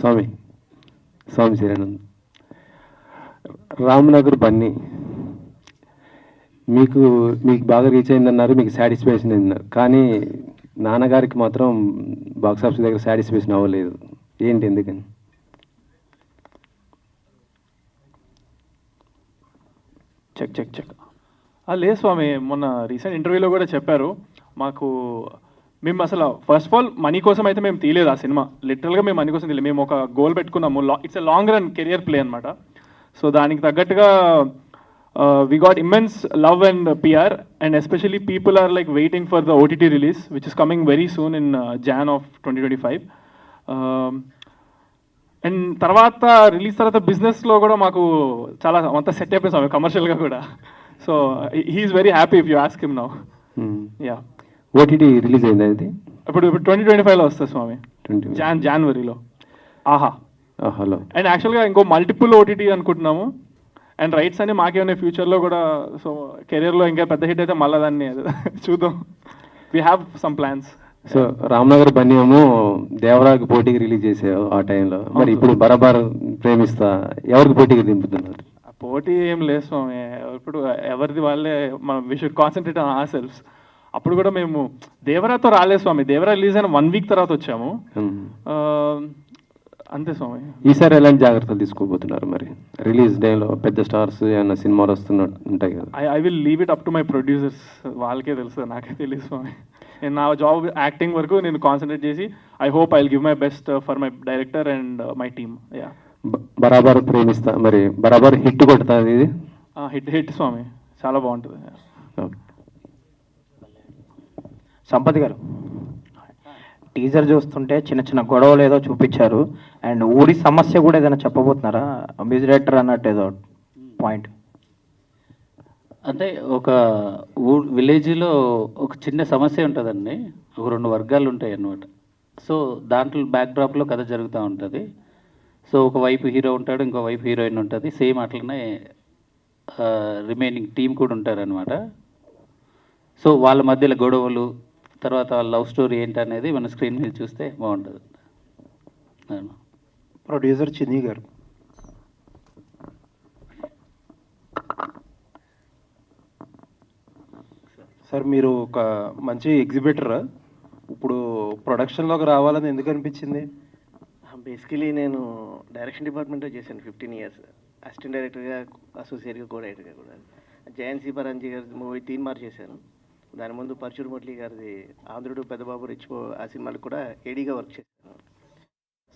స్వామి స్వామి శ్రీరానంద్. రామ్నగర్ బన్నీ మీకు బాగా రీచ్ అయిందన్నారు, మీకు సాటిస్ఫాక్షన్ అయిందన్నారు. కానీ నాన్నగారికి మాత్రం బాక్స్ ఆఫీస్ దగ్గర సాటిస్ఫాక్షన్ అవ్వలేదు. ఏంటి, ఎందుకని? చెక్ చెక్ చెక్ లేదు స్వామి, మొన్న రీసెంట్ ఇంటర్వ్యూలో కూడా చెప్పారు మాకు. మేము అసలు ఫస్ట్ ఆఫ్ ఆల్ మనీ కోసం అయితే మేము తీయలేదు ఆ సినిమా. లిటరల్గా మేము మనీ కోసం తీయలేదు. మేము ఒక గోల్ పెట్టుకున్నాము, it's a long run career play అనమాట. సో దానికి తగ్గట్టుగా we got immense love and PR, and especially people are like waiting for the OTT release, which is coming very soon in Jan of 2025. And తర్వాత release తర్వాత బిజినెస్లో కూడా మాకు చాలా అంతా సెట్ అయిపోయింది స్వామి, కమర్షియల్గా కూడా. So he is very happy if you ask him now. Yeah, OTT release అయింది అది ఇప్పుడు 2025లో వస్తుంది స్వామి, జనవరిలో. ఆహా హలో. అండ్ యాక్చువల్గా ఇంకో మల్టిపుల్ ఓటీటీ అనుకుంటున్నాము. అండ్ రైట్స్ అన్ని మాకే ఉన్నాయి ఫ్యూచర్లో కూడా. సో కెరియర్లో ఇంకా పెద్ద హిట్ అయితే మళ్ళీ దాన్ని చూద్దాం. We have some plans. So Ramnagar Bunny ఏమో దేవరాకి పోటీకి రిలీజ్ చేసావు ఆ టైంలో. మరి ఇప్పుడు బరాబర్ ప్రేమిస్తా ఎవరికి పోటీకి దింపుతున్నారు? పోటీ ఏం లేదు స్వామి, ఇప్పుడు ఎవరిది వాళ్ళే. మనం we should concentrate on hour selves. అప్పుడు కూడా మేము దేవరాతో రాలేదు స్వామి, దేవరా రిలీజ్ అయిన 1 వీక్ తర్వాత వచ్చాము. అంతే స్వామి. ఈసారి ఎలాంటి జాగ్రత్తలు తీసుకోబోతున్నారు మరి? రిలీజ్ డేలో పెద్ద స్టార్స్ ఏమన్నా సినిమాలు వస్తున్నట్టు ఉంటాయి కదా. I will leave it up to my producers, వాళ్ళకే తెలుసు, నాకే తెలియదు స్వామి. నేను నా జాబ్ యాక్టింగ్ వరకు నేను కాన్సన్ట్రేట్ చేసి I hope I will give my best for my director and my team. Yeah, బరాబర్ ప్రేమిస్తా మరి బరాబర్ హిట్ కొడుతుంది ఇది. హిట్ స్వామి, చాలా బాగుంటుంది. సంపత్ గారు, టీజర్ చూస్తుంటే చిన్న చిన్న గొడవలు ఏదో చూపించారు. అండ్ ఊరి సమస్య కూడా ఏదైనా చెప్పబోతున్నారా? మ్యూజిక్ డైరెక్టర్ అన్నట్టు ఏదో పాయింట్. అంటే ఒక విలేజ్లో ఒక చిన్న సమస్య ఉంటుందండి, ఒక 2 వర్గాలు ఉంటాయి అన్నమాట. సో దాంట్లో బ్యాక్డ్రాప్లో కథ జరుగుతూ ఉంటుంది. సో ఒక వైపు హీరో ఉంటాడు, ఇంకో వైపు హీరోయిన్ ఉంటుంది. సేమ్ అట్లనే రిమైనింగ్ టీం కూడా ఉంటారనమాట. సో వాళ్ళ మధ్యలో గొడవలు, తర్వాత వాళ్ళ లవ్ స్టోరీ ఏంటనేది మన స్క్రీన్ మీద చూస్తే బాగుంటుంది. ప్రొడ్యూసర్ చిన్ని గారు. సార్, మీరు ఒక మంచి ఎగ్జిబిటర్, ఇప్పుడు ప్రొడక్షన్లోకి రావాలని ఎందుకు అనిపించింది? బేసికలీ నేను డైరెక్షన్ డిపార్ట్మెంట్లో చేశాను 15 years. అసిస్టెంట్ డైరెక్టర్గా, అసోసియేట్గా, కో డైరెక్టర్గా కూడా. జయంతి పరంజీ గారి మూవీ తీన్మార్ చేశాను. దాని ముందు పరచూరు మురళి గారిది ఆంధ్రుడు, పెద్దబాబు, రెచ్చిపో ఆ సినిమాలకు కూడా ఏడీగా వర్క్ చేశాను.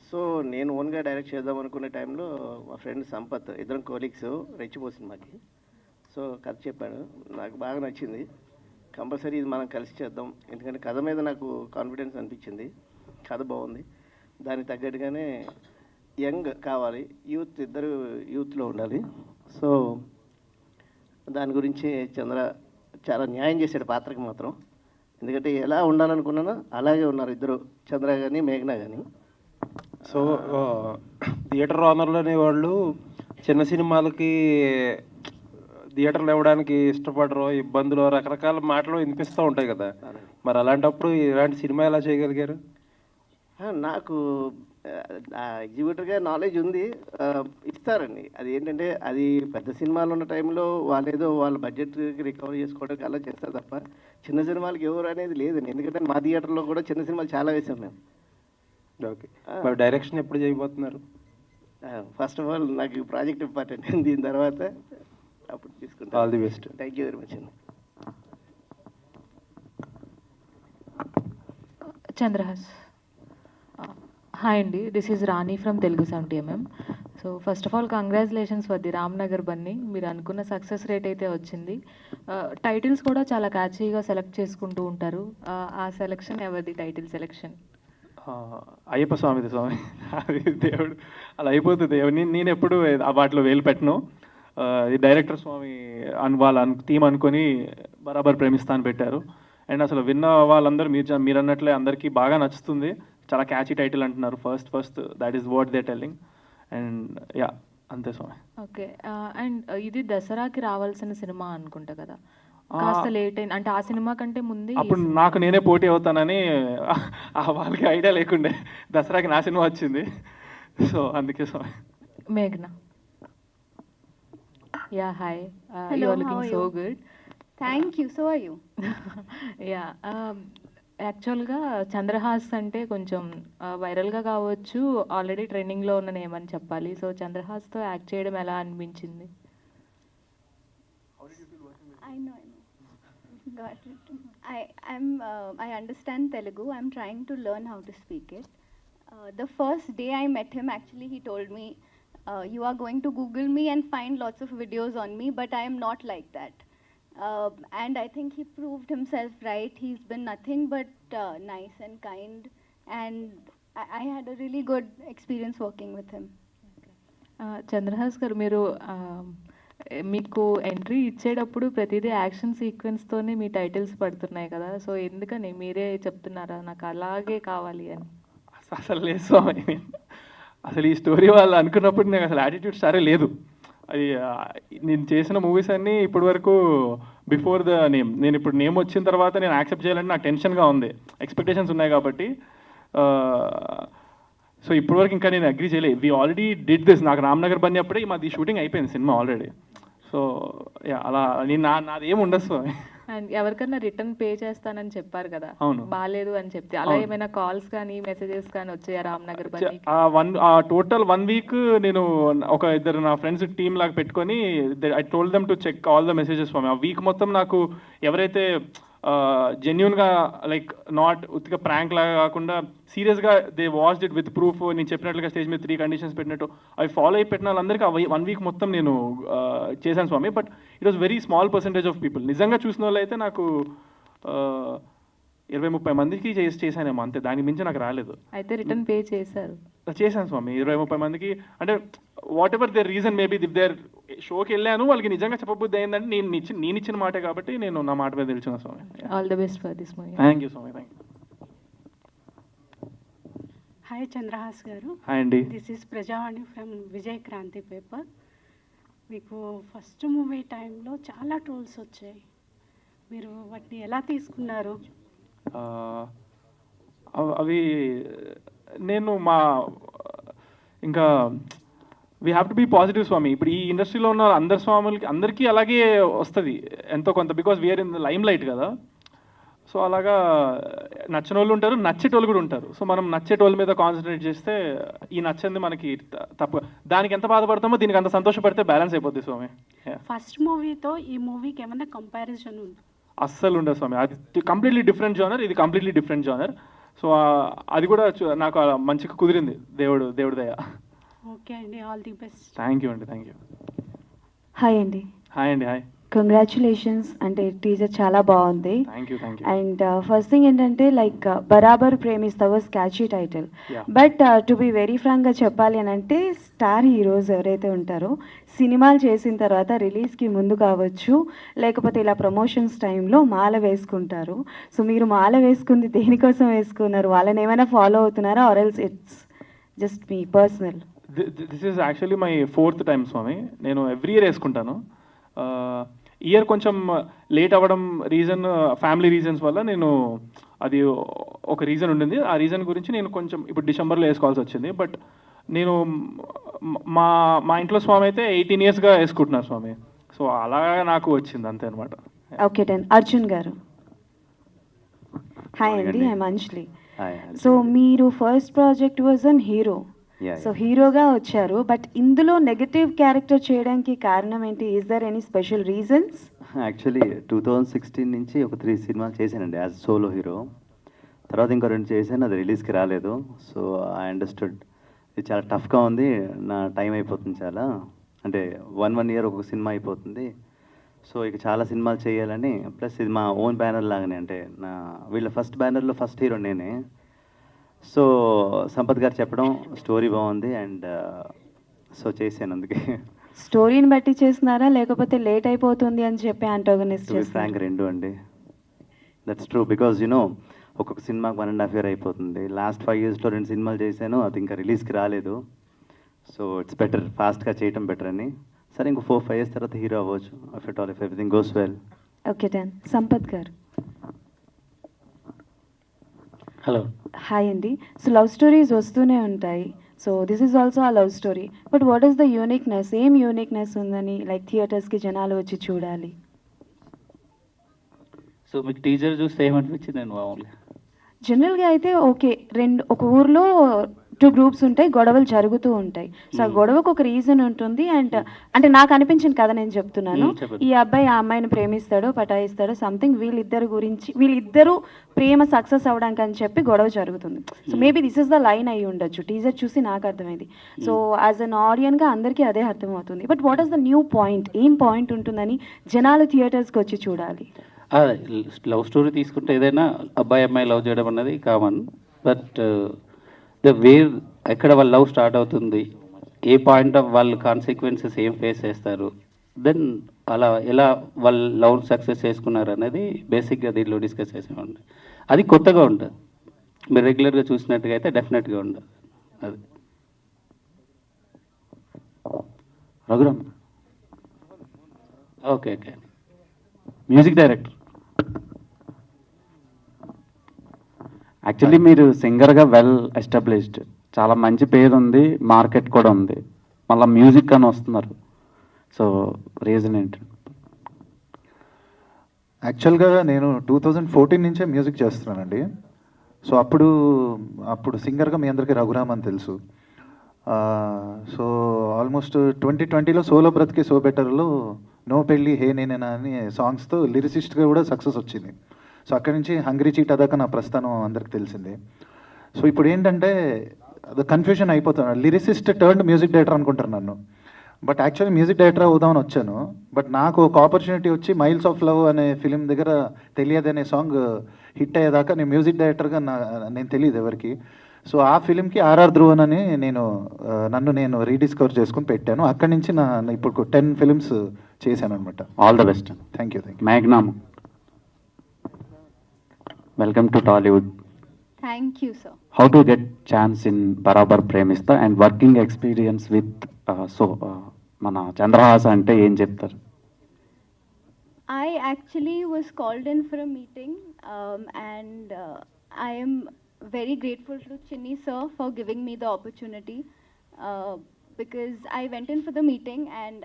సో నేను ఓన్గా డైరెక్ట్ చేద్దాం అనుకునే టైంలో మా ఫ్రెండ్ సంపత్, ఇద్దరం కోలీగ్స్, రెచ్చిపో సినిమాకి. సో కథ చెప్పాను, నాకు బాగా నచ్చింది. కంపల్సరీ ఇది మనం కలిసి చేద్దాం, ఎందుకంటే కథ మీద నాకు కాన్ఫిడెన్స్ అనిపించింది. కథ బాగుంది, దానికి తగ్గట్టుగానే యంగ్ కావాలి, ఇద్దరు యూత్లో ఉండాలి. సో దాని గురించి చంద్ర చాలా న్యాయం చేశాడు పాత్రకి మాత్రం. ఎందుకంటే ఎలా ఉండాలనుకున్నానో అలాగే ఉన్నారు ఇద్దరు, చంద్ర కానీ మేఘనా కానీ. సో థియేటర్ ఓనర్లు అనేవాళ్ళు చిన్న సినిమాలకి థియేటర్లు ఇవ్వడానికి ఇష్టపడరు, ఇబ్బందులు, రకరకాల మాటలు వినిపిస్తూ ఉంటాయి కదా. మరి అలాంటప్పుడు ఇలాంటి సినిమా ఎలా చేయగలిగారు? నాకు ఎగ్జిబిటర్గా నాలెడ్జ్ ఉంది, ఇస్తారండి. అది ఏంటంటే అది పెద్ద సినిమాలు ఉన్న టైంలో వాళ్ళు ఏదో వాళ్ళ బడ్జెట్కి రికవర్ చేసుకోవడానికి అలా చేస్తారు తప్ప చిన్న సినిమాలకి ఎవరు అనేది లేదండి. ఎందుకంటే మా థియేటర్లో కూడా చిన్న సినిమాలు చాలా వేసాం మేము. ఓకే, మరి డైరెక్షన్ ఎప్పుడు చేయబోతున్నారు? ఫస్ట్ ఆఫ్ ఆల్ నాకు ప్రాజెక్ట్ ఇంపార్టెంట్, దీని తర్వాత అప్పుడు తీసుకుంటాను. All the best. Thank you very much అండి. చంద్రహాస్. హాయ్ అండి, this is Rani from Telugu 70mm. So first of all congratulations for the Ramnagar Bunny. మీరు అనుకున్న సక్సెస్ రేట్ అయితే వచ్చింది. టైటిల్స్ కూడా చాలా క్యాచీగా సెలెక్ట్ చేసుకుంటూ ఉంటారు. ఆ సెలెక్షన్ ఎవరిది టైటిల్ సెలెక్షన్? అయ్యప్ప స్వామిది స్వామి. అది దేవుడు అలా అయిపోతుంది. నేను ఎప్పుడు వాటిలో వేలు పెట్టను. ఈ డైరెక్టర్ స్వామి వాళ్ళ థీమ్ అనుకొని బరాబర్ ప్రేమిస్తా అని పెట్టారు. అండ్ అసలు విన్న వాళ్ళందరూ మీరు అన్నట్లే అందరికీ బాగా నచ్చుతుంది. చాలా క్యాచీ టైటిల్ అంటున్నారు. First that is what they telling. And yeah, అంతే స్వామి. ఓకే, అండ్ ఇది దసరాకి రావాల్సిన సినిమా అనుకుంటా కదా, కాస్త లేట్ అయింది అంటే ఆ సినిమా కంటే ముందే. అప్పుడు నాకు నేనే పోటీ అవుతానని వాళ్ళకి ఐడియా లేకుండే. దసరాకి నా సినిమా వచ్చింది. సో అందుకే స్వామి. Meghna. Yeah, hi. Hello, You are how looking are so you? good. Thank you. So are you? Yeah యాక్చువల్గా చంద్రహాస్ అంటే కొంచెం వైరల్గా కావచ్చు, ఆల్రెడీ ట్రెండింగ్లో ఉన్న నేమ్ అని చెప్పాలి. సో చంద్రహాస్తో యాక్ట్ చేయడం ఎలా అనిపించింది? I know. Got it. I understand Telugu. I'm trying to learn how to speak it. The first day I met him, actually, he told me, "You are going to Google me and find lots of videos on me, but I am not like that." And I think he proved himself right. He's been nothing but nice and kind, and I had a really good experience working with him. Chandrahas గారు, మీరు మీకు entry ఇచ్చేటప్పుడు ప్రతిదీ action సీక్వెన్స్తోనే మీ titles పడుతున్నాయి కదా, so ఎందుకని మీరే చెప్తున్నారా నాకు అలాగే కావాలి అని? అసలు లేదు స్వామి, అసలు ఈ స్టోరీ వాళ్ళు అనుకున్నప్పుడు నాకు అసలు యాటిట్యూడ్ సరే లేదు. అది నేను చేసిన మూవీస్ అన్నీ ఇప్పటి వరకు బిఫోర్ ద నేమ్, నేను ఇప్పుడు నేమ్ వచ్చిన తర్వాత నేను యాక్సెప్ట్ చేయాలంటే నాకు టెన్షన్గా ఉంది, ఎక్స్పెక్టేషన్స్ ఉన్నాయి కాబట్టి. సో ఇప్పటి వరకు ఇంకా నేను అగ్రీ చేయలేదు. We already did this. నాకు రామ్నగర్ బన్నీ అప్పుడే మాది షూటింగ్ అయిపోయింది సినిమా ఆల్రెడీ. సో అలా నేను నాది ఏమి ఉండదు స్వామి. అండ్ ఎవరికన్నా రిటర్న్ పే చేస్తానని చెప్పారు కదా, అవును. బాగాలేదు అని చెప్తే అలా ఏమైనా కాల్స్ కానీ మెసేజెస్ కానీ వచ్చాయా రామ్నగర్ బన్నీ? టోటల్ 1 వీక్ నేను ఒక ఇద్దరు నా ఫ్రెండ్స్ టీమ్ లాగా పెట్టుకొని I told them to check all the messages for me. ఆ వీక్ మొత్తం నాకు ఎవరైతే జెన్యున్గా లైక్ నాట్ ఉత్తిగా ప్రాంక్ లాగా కాకుండా సీరియస్గా they watched it with proof, నేను చెప్పినట్లుగా స్టేజ్ మీద 3 కండిషన్స్ పెట్టినట్టు అవి ఫాలో అయి పెట్టిన వాళ్ళందరికీ 1 వీక్ మొత్తం నేను చేశాను స్వామి. But it was very small percentage of people. నిజంగా చూసిన వాళ్ళు అయితే నాకు 20-30 మందికి చేశానేమో అంతే, దానికి మించి నాకు రాలేదు. అయితే రిటర్న్ పే చేశారు? చేశాను స్వామి 20-30 మందికి. అంటే whatever their reason maybe, if there షోకి వెళ్ళాను వాళ్ళకి నిజంగా చెప్పబుద్ధి అయిందంటే నేను ఇచ్చిన మాటే కాబట్టి నేను నా మాట మీద తెలిసిన స్వామి. All the best for this movie. Thank you స్వామి. Thank you. హాయ్ చంద్రహాస్ గారు. హాయ్ అండి. This is Prajavani from Vijay Kranti paper. మీకు ఫస్ట్ మూవీ టైంలో చాలా ట్రోల్స్ వచ్చాయి, మీరు వాటిని ఎలా తీసుకున్నారు? అవి నేను ఇంకా we have to be positive స్వామి. ఇప్పుడు ఈ ఇండస్ట్రీలో ఉన్న అందరి స్వాములకి అందరికీ అలాగే వస్తుంది ఎంతో కొంత, because we are in the limelight కదా. సో అలాగా నచ్చని వాళ్ళు ఉంటారు, నచ్చేటోళ్ళు కూడా ఉంటారు. సో మనం నచ్చేటోళ్ళ మీద కాన్సన్ట్రేట్ చేస్తే ఈ నచ్చింది మనకి తప్పు, దానికి ఎంత బాధపడతామో దీనికి అంత సంతోషపడితే బ్యాలెన్స్ అయిపోద్ది స్వామి. ఫస్ట్ మూవీతో ఈ మూవీకి ఏమైనా కంపారిజన్ ఉంది? అస్సలు ఉండదు స్వామి. అది కంప్లీట్లీ డిఫరెంట్ జానర్, ఇది కంప్లీట్లీ డిఫరెంట్ జానర్. సో అది కూడా నాకు మంచిగా కుదిరింది, దేవుడి దయ. ఓకే అండి, all the best. Thank you అండి. Thank you. హాయ్ అండి. హాయ్ అండి. హాయ్. కంగ్రాచులేషన్స్, అంటే టీజర్ చాలా బాగుంది. Thank you. Thank you. And first thing ఏంటంటే లైక్ బరాబర్ ప్రేమిస్తావో catchy title. Yeah. But to be very ఫ్రాంక్గా చెప్పాలి అని అంటే స్టార్ హీరోస్ ఎవరైతే ఉంటారో సినిమాలు చేసిన తర్వాత రిలీజ్కి ముందు కావచ్చు లేకపోతే ఇలా ప్రమోషన్స్ టైంలో మాల వేసుకుంటారు. సో మీరు మాల వేసుకుంది దేనికోసం వేసుకున్నారు? వాళ్ళని ఏమైనా ఫాలో అవుతున్నారా ఆర్ ఎల్స్ ఇట్స్ జస్ట్ మీ personal? This is actually my 4th time స్వామి. నేను ఎవ్రీ ఇయర్ వేసుకుంటాను. ఇయర్ కొంచెం లేట్ అవ్వడం రీజన్ ఫ్యామిలీ రీజన్స్ వల్ల నేను అది ఒక రీజన్ ఉండింది. ఆ రీజన్ గురించి నేను కొంచెం ఇప్పుడు డిసెంబర్లో వేసుకోవాల్సి వచ్చింది. బట్ నేను మా ఇంట్లో స్వామి అయితే 18 yearsగా వేసుకుంటున్నారు స్వామి. సో అలా నాకు వచ్చింది అంతే అనమాట. Okay done. Arjun garu. Hi అండి, ఐఎమ్ అంజలి. సో మీరు first project was on hero, so హీరోగా వచ్చారు. బట్ ఇందులో నెగటివ్ క్యారెక్టర్ చేయడానికి కారణం ఏంటి? Is there any special reasons? Actually 2016 నుంచి ఒక 3 సినిమాలు చేశానండి యాజ్ సోలో హీరో. తర్వాత ఇంకో 2 చేశాను, అది రిలీజ్కి రాలేదు. సో ఐ అండర్స్టూడ్ ఇది చాలా టఫ్గా ఉంది, నా టైం అయిపోతుంది చాలా, అంటే 1 year ఒక సినిమా అయిపోతుంది. సో ఇక చాలా సినిమాలు చేయాలని, ప్లస్ ఇది మా ఓన్ బ్యానర్ లాగానే, అంటే వీళ్ళ ఫస్ట్ బ్యానర్లో ఫస్ట్ హీరో నేనే. సో సంపత్ గారు చెప్పడం స్టోరీ బాగుంది అండ్ సో చేశాను. అందుకే స్టోరీని బట్టి చేస్తున్నారా లేకపోతే లేట్ అయిపోతుంది అని చెప్పి అంటాగనిస్ట్ చేస్తారా? ఫ్రాంక్ రెండు అండి. దట్స్ ట్రూ, బికాజ్ ఒక్కొక్క సినిమాకి 1.5 year అయిపోతుంది. లాస్ట్ 5 yearsలో 2 సినిమాలు చేశాను, అది ఇంకా రిలీజ్కి రాలేదు. సో ఇట్స్ బెటర్, ఫాస్ట్గా చేయటం బెటర్ అని. సరే ఇంకో 4-5 years తర్వాత హీరో అవ్వచ్చు, if everything goes well. Okay done. Sampath గారు. హలో. హాయ్ అండి. సో లవ్ స్టోరీస్ వస్తూనే ఉంటాయి, సో దిస్ ఈజ్ ఆల్సో ఆ love story. But what is the uniqueness? ఏం యూనిక్నెస్ ఉందని లైక్ థియేటర్స్కి జనాలు వచ్చి చూడాలి? సో మీకు టీజర్ చూస్తే ఏమనిపించింది అండి మామూలుగా? జనరల్గా అయితే ఓకే, ఒక ఊర్లో 2 గ్రూప్స్ ఉంటాయి, గొడవలు జరుగుతూ ఉంటాయి. సో ఆ గొడవకు ఒక రీజన్ ఉంటుంది. అండ్ అంటే నాకు అనిపించిన కథ నేను చెప్తున్నాను. చెప్పండి. ఈ అబ్బాయి ఆ అమ్మాయిని ప్రేమిస్తాడో పటాయిస్తాడో సంథింగ్, వీళ్ళిద్దరు ప్రేమ సక్సెస్ అవ్వడానికి అని చెప్పి గొడవ జరుగుతుంది. So maybe this is the line అయి ఉండొచ్చు. టీజర్ చూసి నాకు అర్థమైంది. సో యాజ్ అన్ ఆడియన్గా అందరికీ అదే అర్థమవుతుంది. But what is the new point? ఏం పాయింట్ ఉంటుందని జనాలు థియేటర్స్కి వచ్చి చూడాలి? లవ్ స్టోరీ తీసుకుంటే ఏదైనా అబ్బాయి అమ్మాయి లవ్ చేయడం అన్నది కామన్. బట్ ద వే ఎక్కడ వాళ్ళ లవ్ స్టార్ట్ అవుతుంది, ఏ పాయింట్ ఆఫ్ వాళ్ళు కాన్సిక్వెన్సెస్ ఏం ఫేస్ చేస్తారు, దెన్ అలా ఎలా వాళ్ళు లవ్ సక్సెస్ చేసుకున్నారు అనేది బేసిక్గా దీంట్లో డిస్కస్ చేసామండి. అది కొత్తగా ఉంటుంది. మీరు రెగ్యులర్గా చూసినట్టుగా అయితే డెఫినెట్గా ఉండదు. అది Raghuram, okay okay. Music director. Actually మీరు సింగర్గా వెల్ ఎస్టాబ్లిష్డ్, చాలా మంచి పేరు ఉంది, మార్కెట్ కూడా ఉంది, మళ్ళీ మ్యూజిక్ అని వస్తున్నారు. సో రీజన్ ఏంటి? యాక్చువల్గా నేను 2014 నుంచే మ్యూజిక్ చేస్తున్నానండి. సో అప్పుడు సింగర్గా మీ అందరికీ రఘురామ్ అని తెలుసు. సో ఆల్మోస్ట్ 2020లో సోలో బ్రతికి సో బెటర్లో నో పెళ్ళి హే నేనేనా అని సాంగ్స్తో లిరిసిస్ట్గా కూడా సక్సెస్ వచ్చింది. సో అక్కడి నుంచి హంగ్రీ చీట దాకా నా ప్రస్థానం అందరికి తెలిసింది. సో ఇప్పుడు ఏంటంటే అది కన్ఫ్యూజన్ అయిపోతున్నాను. లిరిసిస్ట్ టర్న్డ్ మ్యూజిక్ డైరెక్టర్ అనుకుంటారు నన్ను. బట్ యాక్చువల్లీ మ్యూజిక్ డైరెక్టర్ అవుదామని వచ్చాను. బట్ నాకు ఒక ఆపర్చునిటీ వచ్చి మైల్స్ ఆఫ్ లవ్ అనే ఫిలిం దగ్గర తెలియదు అనే సాంగ్ హిట్ అయ్యేదాకా నేను మ్యూజిక్ డైరెక్టర్గా నేను తెలియదు ఎవరికి. సో ఆ ఫిలింకి ఆర్ఆర్ ధ్రువన్ అని నన్ను నేను రీడిస్కవర్ చేసుకుని పెట్టాను. అక్కడి నుంచి ఇప్పుడు 10 ఫిలిమ్స్ చేశాను అనమాట. All the best. Thank you. Magnum, welcome to Tollywood. Thank you, sir. How to get chance in Barabar Premistha and working experience with మన చంద్రహాస అంటే ఏం చెప్తారు? I actually was called in for a meeting, and I am very grateful to Chinni sir for giving me the opportunity, because I went in for the meeting and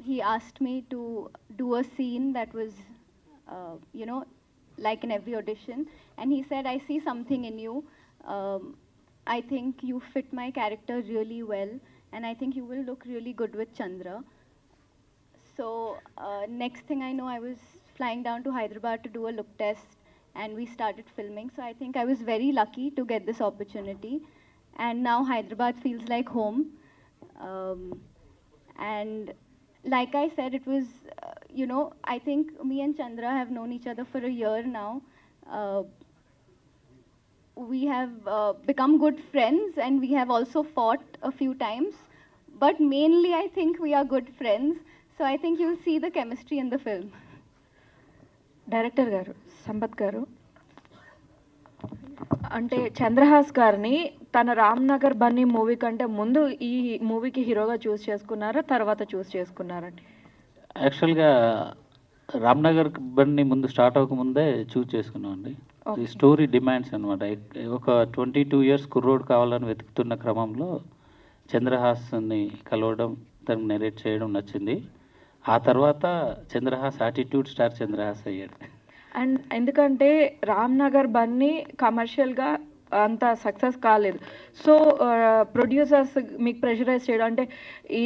he asked me to do a scene that was, like in every audition, and he said, I see something in you. I think you fit my character really well, and I think you will look really good with Chandra. So next thing I know, I was flying down to Hyderabad to do a look test, and we started filming. So I think I was very lucky to get this opportunity, and now Hyderabad feels like home. And like I said, it was, I think me and Chandra have known each other for a year now. We have become good friends, and we have also fought a few times, but mainly I think we are good friends. So I think you'll see the chemistry in the film. Director గారు, సంపత్ గారు, అంటే చంద్రహాస్ గారిని తన Ramnagar Bunny movie కంటే ముందు ఈ మూవీకి హీరోగా చూస్ చేసుకున్నారా, తర్వాత చూస్ చేసుకున్నారండి? యాక్చువల్గా రామ్నగర్ బన్నీ ముందు స్టార్ట్ అవ్వకముందే చూస్ చేసుకున్నాం అండి. ఈ స్టోరీ డిమాండ్స్ అనమాట. ఒక 22 ఇయర్స్ కుర్రోడ్ కావాలని వెతుకుతున్న క్రమంలో చంద్రహాస్ని కలవడం, తనకు నెరేట్ చేయడం నచ్చింది. ఆ తర్వాత చంద్రహాస్ యాటిట్యూడ్ స్టార్ చంద్రహాస్ అయ్యాడు. అండ్ ఎందుకంటే రామ్నగర్ బన్నీ కమర్షియల్గా అంత సక్సెస్ కాలేదు. సో ప్రొడ్యూసర్స్ మీకు ప్రెషరైజ్ చేయడం, అంటే ఈ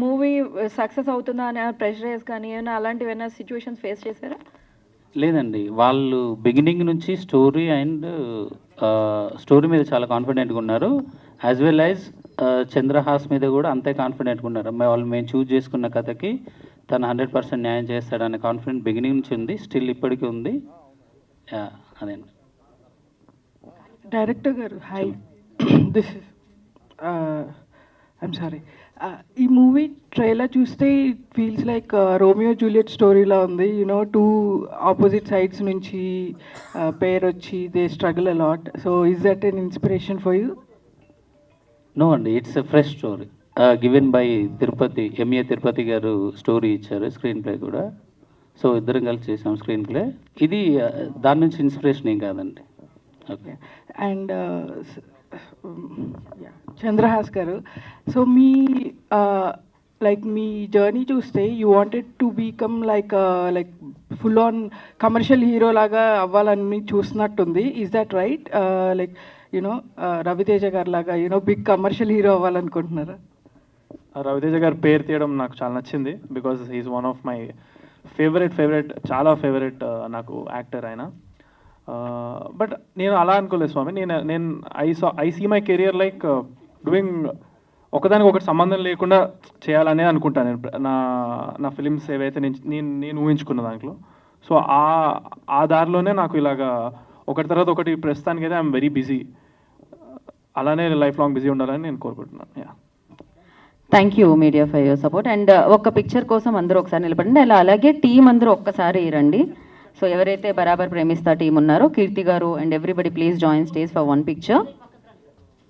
మూవీ సక్సెస్ అవుతుందా అనే ప్రెషరైజ్ కానీ ఏమైనా అలాంటివి ఏమైనా సిచ్యువేషన్స్ ఫేస్ చేశారా? లేదండి, వాళ్ళు బిగినింగ్ నుంచి స్టోరీ మీద చాలా కాన్ఫిడెంట్గా ఉన్నారు. యాజ్ వెల్ యాజ్ చంద్రహాస్ మీద కూడా అంతే కాన్ఫిడెంట్గా ఉన్నారు. మేము చూజ్ చేసుకున్న కథకి తను 100% న్యాయం చేస్తాడనే కాన్ఫిడెంట్ బిగినింగ్ నుంచి ఉంది, స్టిల్ ఇప్పటికీ ఉంది. అదేండి. డైరెక్టర్ గారు, hi, this is I'm sorry, ఈ మూవీ ట్రైలర్ చూస్తే it feels like Romeo Juliet స్టోరీలా ఉంది. 2 ఆపోజిట్ సైడ్స్ నుంచి పేర్ వచ్చి they struggle a lot. So is that an inspiration for you? No అండి, it's a fresh story given by Tirupati, MA Tirupati గారు story ఇచ్చారు, screen play కూడా. So ఇద్దరం కలిసి చేసాం స్క్రీన్ ప్లే. ఇది దాని నుంచి ఇన్స్పిరేషన్ ఏం కాదండి. ఓకే. అండ్ చంద్రహాస్ గారు. సో మీ లైక్ మీ జర్నీ చూస్తే you wanted to become like full on commercial hero లాగా అవ్వాలని చూసినట్టుంది. Is that right? Like you know Raviteja గారు లాగా బిగ్ కమర్షియల్ హీరో అవ్వాలనుకుంటున్నారా? రవితేజ గారి పేరు తీయడం నాకు చాలా నచ్చింది, because he is one of my favourite చాలా ఫేవరెట్ నాకు యాక్టర్ ఆయన. బట్ నేను అలా అనుకోలేదు స్వామి. నేను I see my career like doing ఒకదానికి ఒకటి సంబంధం లేకుండా చేయాలనే అనుకుంటాను నేను నా ఫిలిమ్స్ ఏవైతే నేను ఊహించుకున్న దాంట్లో. సో ఆ దారిలోనే నాకు ఇలాగా ఒకటి తర్వాత ఒకటి ప్రస్తుతానికి అయితే ఐఎమ్ వెరీ బిజీ. అలానే లైఫ్ లాంగ్ బిజీ ఉండాలని నేను కోరుకుంటున్నాను. Yeah, thank you media for your support. And ఒక పిక్చర్ కోసం అందరూ ఒకసారి నిలబడండి. అలాగే టీం అందరూ ఒక్కసారి రండి. సో ఎవరైతే బరాబర్ ప్రేమిస్తా టీం ఉన్నారో, కీర్తి గారు and everybody please join stage for one picture.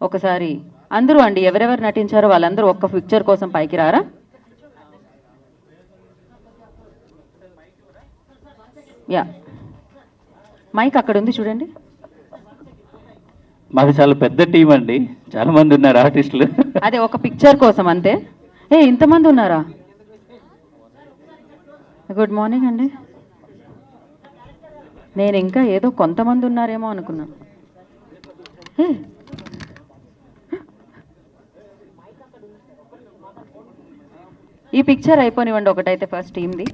ఒకసారి అందరూ అండి, ఎవరెవరు నటించారో వాళ్ళందరూ ఒక్క పిక్చర్ కోసం పైకి రారా? యా, మైక్ అక్కడ ఉంది చూడండి. మాది చాలా పెద్ద టీం అండి, చాలా మంది ఉన్నారు ఆర్టిస్టులు. అదే ఒక పిక్చర్ కోసం అంతే. ఇంతమంది ఉన్నారా? గుడ్ మార్నింగ్ అండి. నేను ఇంకా ఏదో కొంతమంది ఉన్నారేమో అనుకున్నాను. ఈ పిక్చర్ అయిపోనివ్వండి ఒకటైతే ఫస్ట్ టీమ్ది.